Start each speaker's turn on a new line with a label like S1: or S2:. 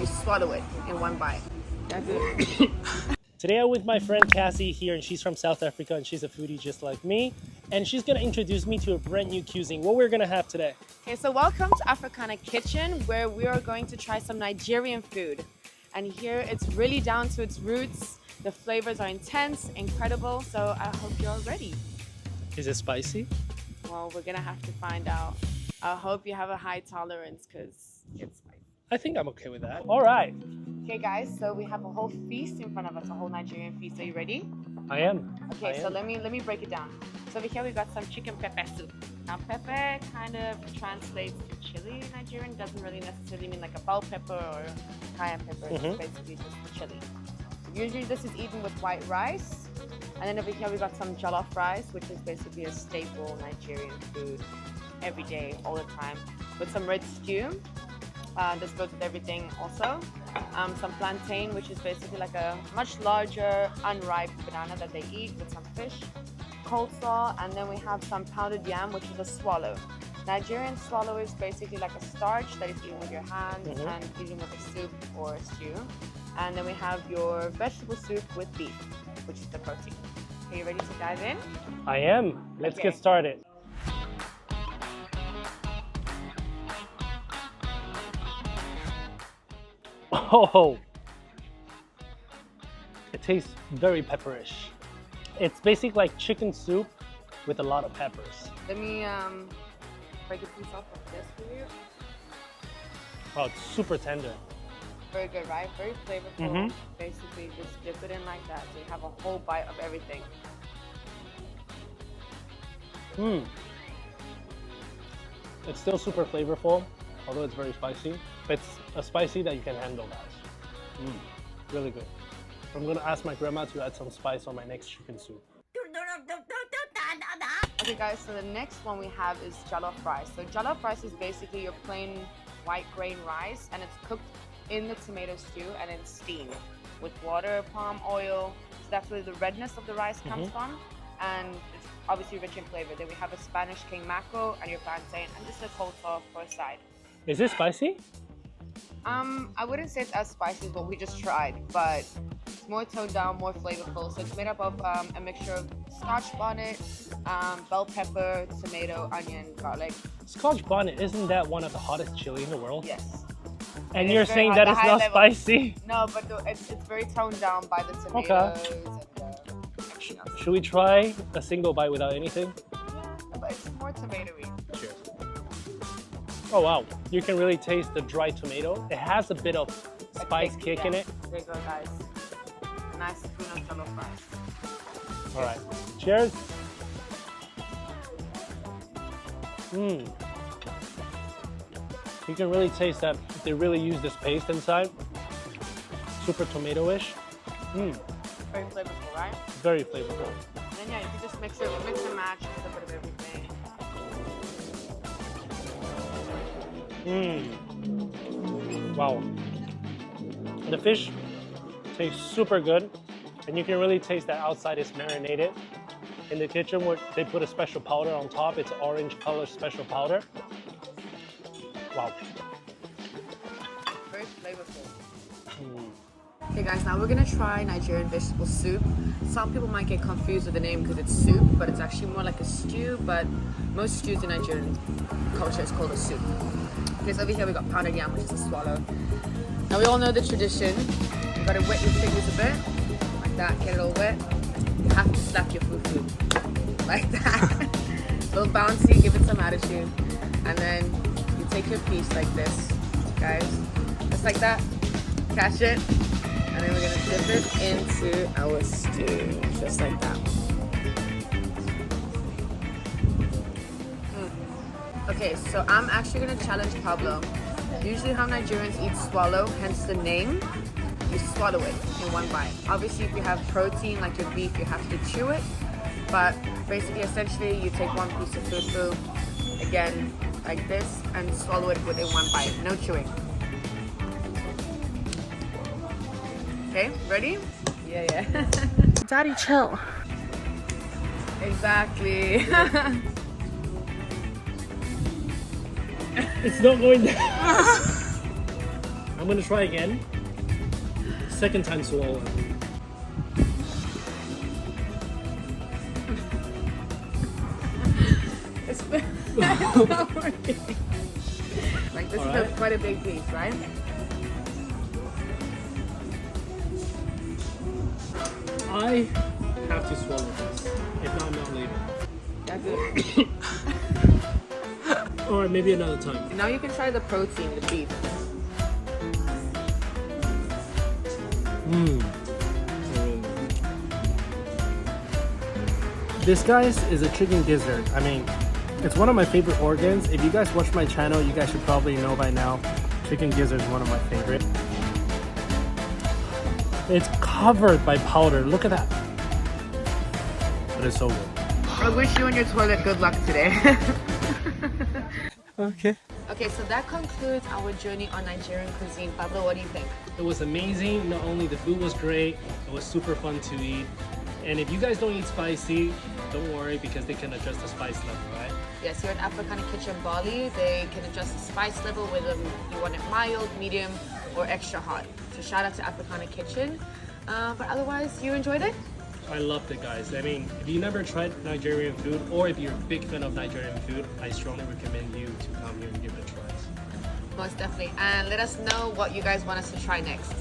S1: you swallow it in one bite. That's it.
S2: Today I'm with my friend Cassie here, and she's from South Africa, and she's a foodie just like me. And she's gonna introduce me to a brand new cuisine. What we're gonna have today?
S1: Okay, so welcome to Afrokana Kitchen, where we are going to try some Nigerian food. And here it's really down to its roots. The flavors are intense, incredible, so I hope you're ready.
S2: Is it spicy?
S1: Well, we're gonna have to find out. I hope you have a high tolerance because it's spicy.
S2: I think I'm okay with that. All right.
S1: Okay guys, so we have a whole feast in front of us, a whole Nigerian feast. Are you ready?
S2: I am.
S1: Okay, so let me break it down. So over here we got some chicken pepper soup. Now pepper kind of translates to chili in Nigerian. Doesn't really necessarily mean like a bell pepper or cayenne pepper. It's basically just chili. Usually this is eaten with white rice. And then over here we got some jollof rice, which is basically a staple Nigerian food every day, all the time, with some red stew. This goes with everything also. Some plantain, which is basically like a much larger unripe banana that they eat with some fish. Coleslaw, and then we have some pounded yam, which is a swallow. Nigerian swallow is basically like a starch that is eaten with your hands and eaten with a soup or a stew. And then we have your vegetable soup with beef, which is the protein. Are you ready to dive in?
S2: I am. Let's get started. Oh, it tastes very pepperish. It's basically like chicken soup with a lot of peppers.
S1: Let me break a piece off of this for you.
S2: Oh, it's super tender.
S1: Very good, right? Very flavorful. Basically, just dip it in like that, so you have a whole bite of everything.
S2: It's still super flavorful, although it's very spicy. But it's a spicy that you can handle, guys. Really good. I'm gonna ask my grandma to add some spice on my next chicken soup.
S1: Okay guys, so the next one we have is jollof rice. So jollof rice is basically your plain white grain rice, and it's cooked in the tomato stew and then steamed with water, palm oil. So that's where the redness of the rice comes from, and it's obviously rich in flavor. Then we have a Spanish king mackerel and your plantain, and just a coleslaw for a side.
S2: Is this spicy?
S1: I wouldn't say it's as spicy as what we just tried, but it's more toned down, more flavorful. So it's made up of a mixture of scotch bonnet, bell pepper, tomato, onion, garlic.
S2: Scotch bonnet, isn't that one of the hottest chili in the world?
S1: Yes.
S2: And you're saying that it's not spicy?
S1: No, but it's very toned down by the tomatoes and
S2: Should we try a single bite without anything?
S1: yeah, but it's more tomatoey.
S2: Cheers. Oh wow, you can really taste the dry tomato. It has a bit of spice kick in it.
S1: There you go, guys. A nice spoon of jollof rice.
S2: All right, cheers. You can really taste that they really use this paste inside. Super tomato-ish.
S1: Very flavorful, right?
S2: Very flavorful.
S1: And then yeah, you can just mix and match with a bit of everything.
S2: Wow. The fish tastes super good, and you can really taste that outside is marinated. In the kitchen, where they put a special powder on top. It's orange color special powder. Wow.
S1: Very flavorful. Okay guys, now we're gonna try Nigerian vegetable soup. Some people might get confused with the name because it's soup, but it's actually more like a stew, but most stews in Nigerian culture is called a soup. Okay, so over here we got pounded yam, which is a swallow. Now we all know the tradition. You gotta wet your fingers a bit, like that, get it all wet. You have to slap your fufu, like that. A little bouncy, give it some attitude. And then you take your piece like this, guys, just like that, catch it. And then we're gonna dip it into our stew, just like that. Okay, so I'm actually gonna challenge Pablo. Usually how Nigerians eat swallow, hence the name, you swallow it in one bite. Obviously if you have protein like your beef, you have to chew it. But basically, essentially, you take one piece of fufu, again, like this, and swallow it within one bite, no chewing. Okay, ready? Yeah.
S3: Daddy, chill.
S1: Exactly.
S2: It's not going down. I'm gonna try again. Second time swallow.
S1: It's not working. Like this
S2: Alright.
S1: is quite a big piece, right?
S2: I have to swallow this. If not, I'm not leaving.
S1: That's it.
S2: Or maybe another time.
S1: Now you can try the protein, the beef.
S2: This, guys, is a chicken gizzard. I mean, it's one of my favorite organs. If you guys watch my channel, you guys should probably know by now. Chicken gizzard is one of my favorite. It's covered by powder. Look at that. But it's so good.
S1: I wish you and your toilet good luck today.
S2: Okay.
S1: Okay, so that concludes our journey on Nigerian cuisine. Pablo, what do you think?
S2: It was amazing. Not only the food was great, it was super fun to eat. And if you guys don't eat spicy, don't worry because they can adjust the spice level, right?
S1: Yes, here at Afrokana Kitchen Bali, they can adjust the spice level whether you want it mild, medium, or extra hot. So shout out to Afrokana Kitchen. But otherwise, you enjoyed it?
S2: I loved it, guys. I mean, if you never tried Nigerian food or if you're a big fan of Nigerian food, I strongly recommend you to come here and give it a try.
S1: Most definitely. And let us know what you guys want us to try next.